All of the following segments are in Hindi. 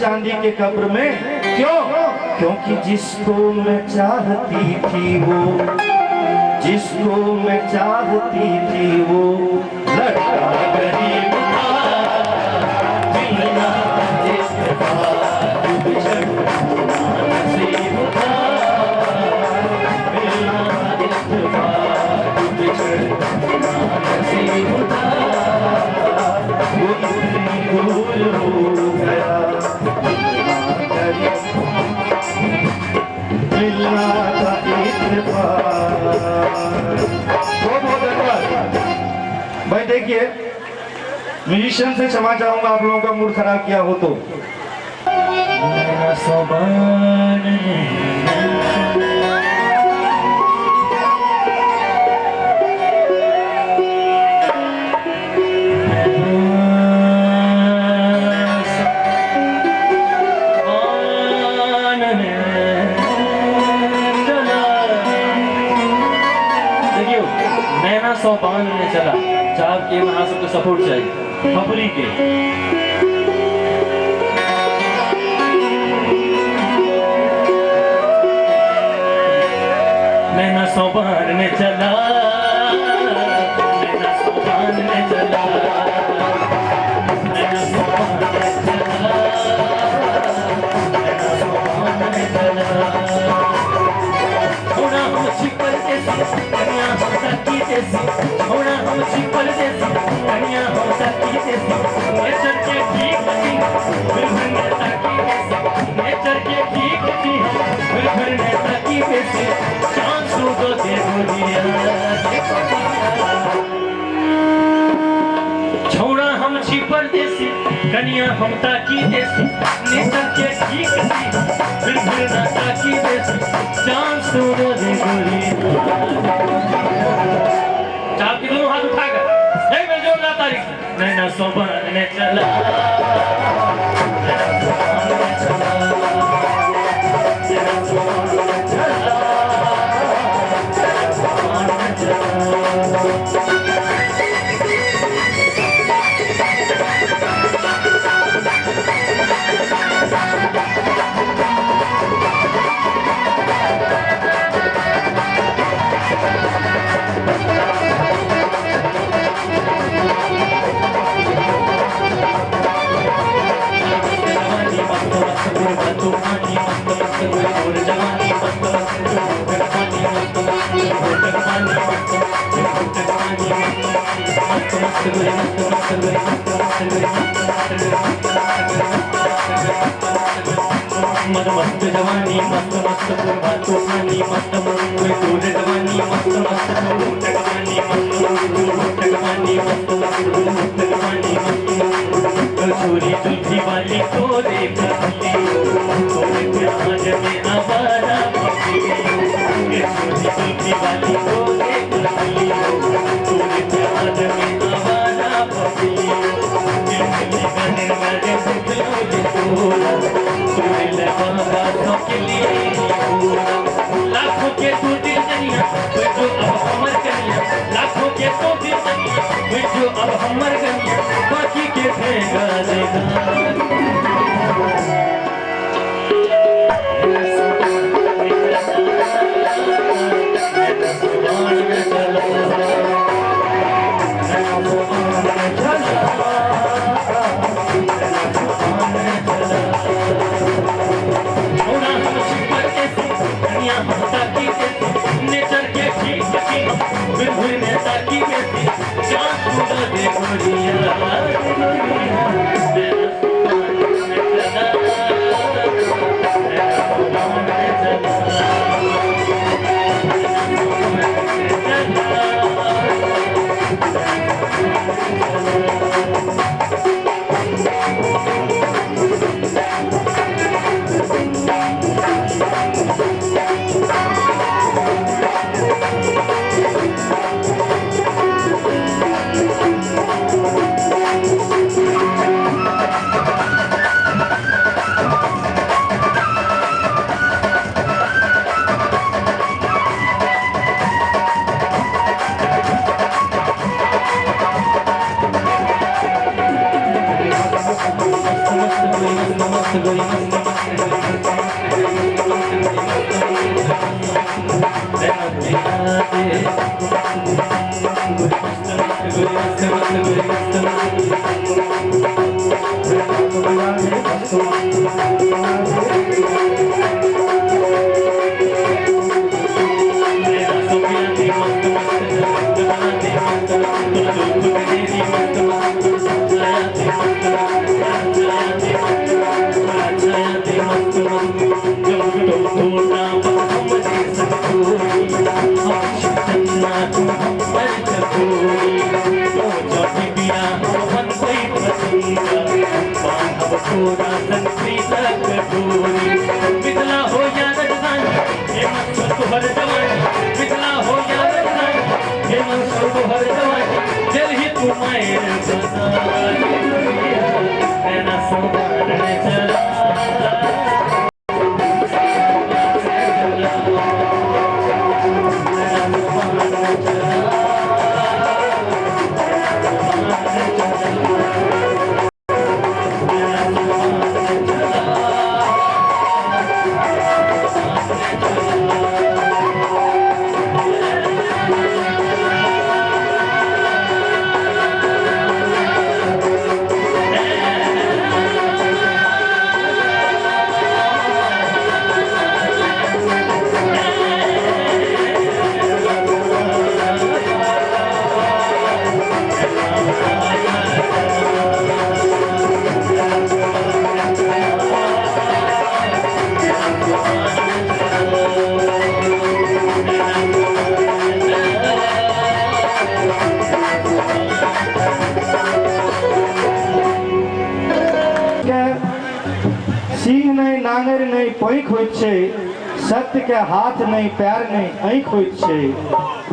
चांदी के कब्र में। क्यों? क्योंकि जिसको मैं चाहती थी वो, जिसको मैं चाहती थी वो लड़का गरीब था, मिलना जिसके बाद बिछड़ना नसीब था, मिलना जिसके बाद बिछड़ना नसीब था, वो इतनी भूल हो गया, मिलना था इत्तेफाक। बहुत धन्यवाद भाई। देखिए, म्यूजिशियन से क्षमा चाहूंगा आप लोगों का मूड खराब किया हो तो। सोपान में चला चाप के वहां सबको सपोर्ट चाहिए खबरी के। नैना सोपान में चला, नैना सोपान में चला, नैना सोपान में चला, नैना सोपान में चला। थोड़ा हम छिपल जैसी कन्या हम सकी जैसी, थोड़ा हम छिपल जैसी कन्या हम सकी जैसी, नेचर के ठीक थी बिल्कुल नेता की जैसी, नेचर के ठीक थी बिल्कुल नेता की जैसी, चांद को देखो दिया छोड़ा हम छिपल जैसी कन्या हम ताकी जैसी, नेचर के ठीक थी बिल्कुल नेता की जैसी, चांद को देखो दिया। चाप की दोनों हाथ उठाकर एक बार जोरदार तारीफ। नैना सोपान में चला, नैना सोपान में चला, नैना सोपान में चला, नैना सोपान में चला। मस्त जवानी मस्त मस्त पूर्वा तूफानी मस्त दूर जवानी मस्त मस्त दूर जवानी मस्त जवानी मस्त मस्त जवानी मस्त छोरी तुलसी वाली को देख तोरे प्यार में आवारा छोरी तुलसी वाली को देख तोरे प्यार में आवारा लाखों के तू दिल जनिया जो अब हमर कनिया, लाखों के तू दिल जनिया जो अब हमर कनिया, बाकी के फेंगा देगा। नेचर के ठीक बिल्कुल नेता की बेटी चांद को देखो दिया। मैल बना लिया, नैना संवारने चला, सिंह नहीं नांगर नहीं पैख होइत छै, सत्य के हाथ नहीं पैर नहीं आँख होइत छै,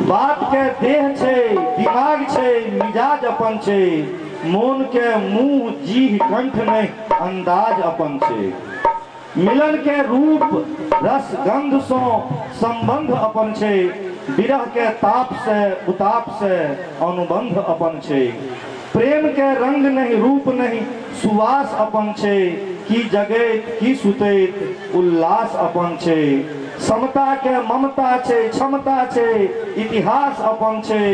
बात के देह छै दिमाग छै मिजाज अपन छै, मोन के मुंह जीह कंठ नहीं अंदाज अपन छै, मिलन के रूप रस गंध सो संबंध अपन छै, विरह के ताप से उताप से अनुबंध अपन छै, प्रेम के रंग नहीं रूप नहीं सुवास अपन छै, की जगैत की सुतैत उल्लास अपन छै, समता के ममता छै क्षमता छै इतिहास अपन छै,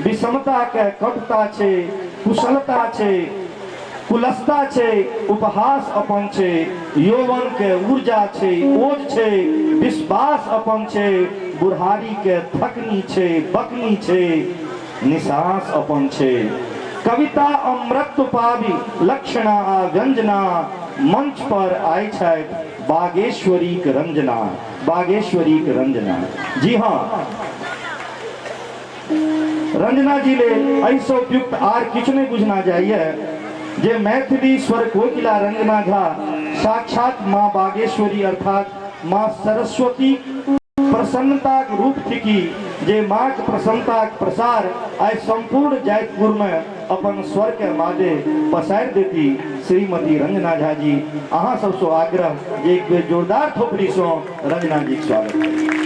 विषमता के कटुता छै कुशलता छै कुलसता छै उपहास अपन छै, यौवन के ऊर्जा छै ओज छै विश्वास अपन छै, बुढ़ारी के थकनी छै बकनी छै निसास अपन छै, कविता अमृत पावी लक्षणा आ व्यंजना, मंच पर आई छथि बागेश्वरी के रंजना, बागेश्वरी के रंजना। जी हाँ, रंजना जी ले ऐसो उपयुक्त आर किछु नहीं बुझना चाहिए जे मैथिली स्वर कोकिला रंजना झा साक्षात माँ बागेश्वरी अर्थात माँ सरस्वती प्रसन्नता के रूप थी, जे माँ के प्रसन्नता के प्रसार आइ संपूर्ण जैतपुर में अपन स्वर के मादे पसार देती श्रीमती रंजना झा जी। अहाँ सब सो आग्रह एक बेर जोरदार थोपड़ी सो रंजना जी के स्वागत।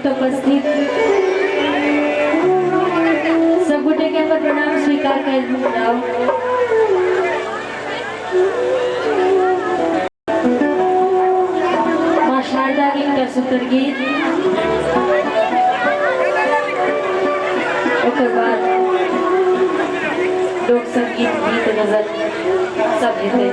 उपस्थित सब गुटे के पर प्रणाम स्वीकार कर जाओ। माँ शारदा की प्रस्तुत गीत ओकर बाद लोक संगीत गीत गजल सब हेतै।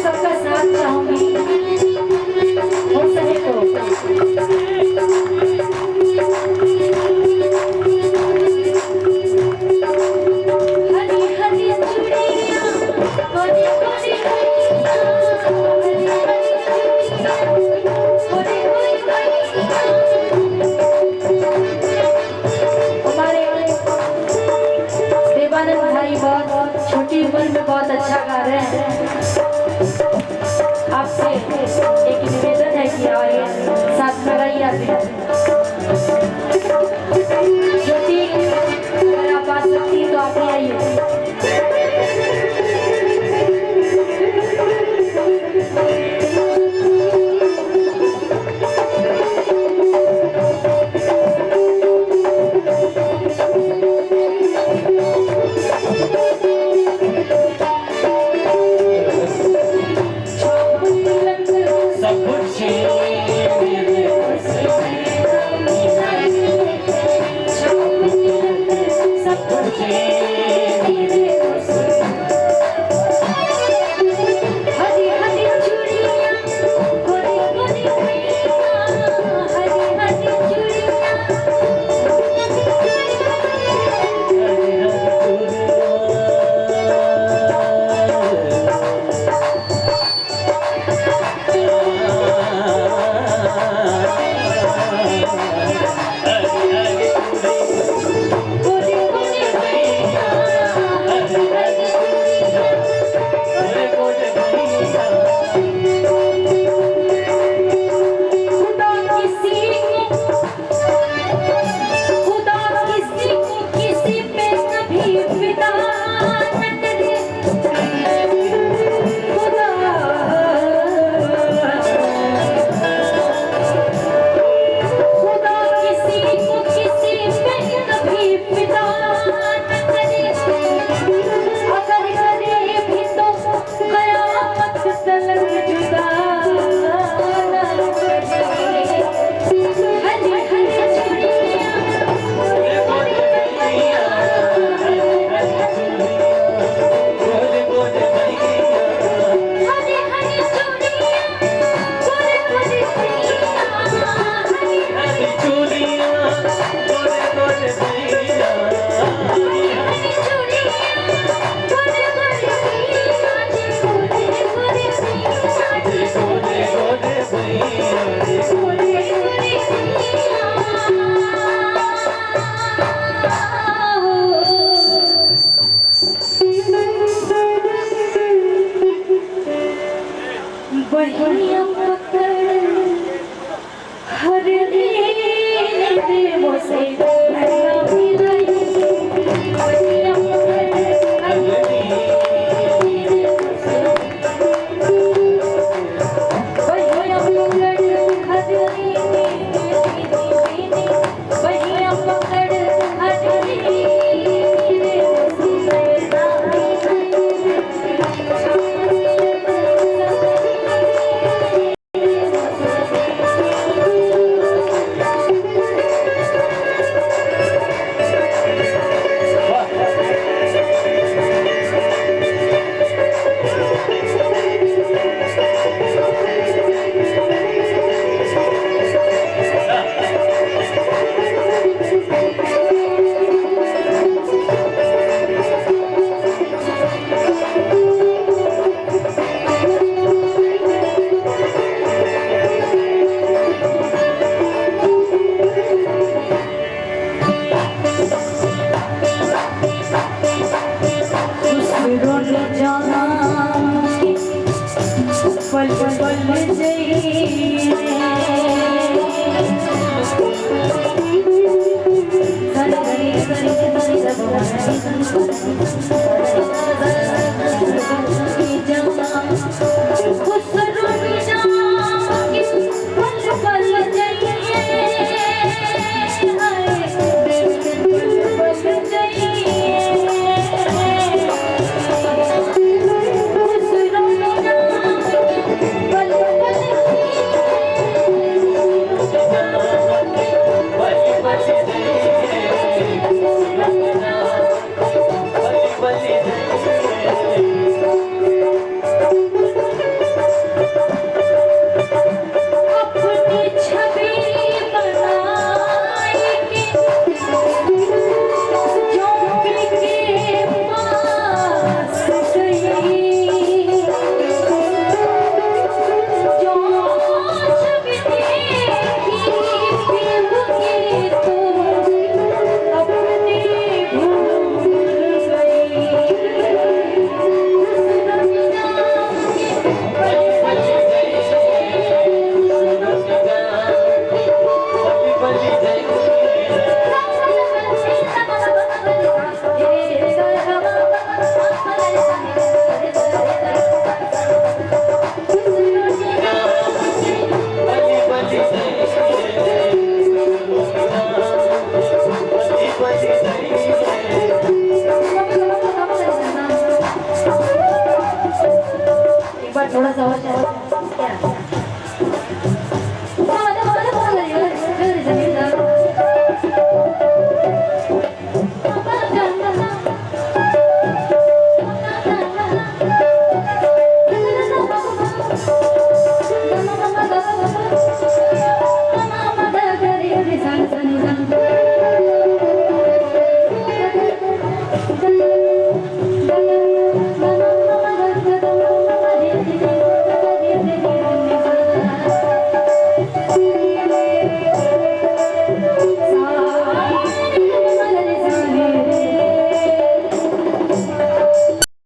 सबका साथ चाहूंगी, हो सके तो। हरी हरी चूड़ियां, कोरी कोरी कलियां, हरी हरी चूड़ियां, कोरी कोरी कलियां। हमारे देवानंद भाई बहुत छोटी उम्र में बहुत अच्छा गा रहे हैं। आपसे एक निवेदन है कि आइए साथ में गाइए आप। ज्योति, अगर आप आ सकती हैं तो आप ही आइए। सब कुछ हरी हरी चूड़ियां, कोरी कोरी कलियां, हरी हरी चूड़ियां। कोरी कोरी कलियां, हरी हरी चूड़ियां। खुदा किसी को किसी पे कभी फिदा न करे। खुदा खुदा किसी को किसी पे कभी फिदा न करे। अगर करे भी तो कयामत तलक जुदा न करे। हरी हरी चूड़ियां, कोरी कोरी कलियां, हरी हरी चूड़ियां, कोरी कोरी कलियां, हरी हरी चूड़ियां, कोरी कोरी कलियां, बढ़िया पकड़ हर दिन देवों से बढ़िया मिलाई। बढ़िया पकड़ हर दिन देवों से, बढ़िया पकड़ हर दिन बढ़िया पकड़ हर दिन पल पल जाइए बार थोड़ा सा और क्या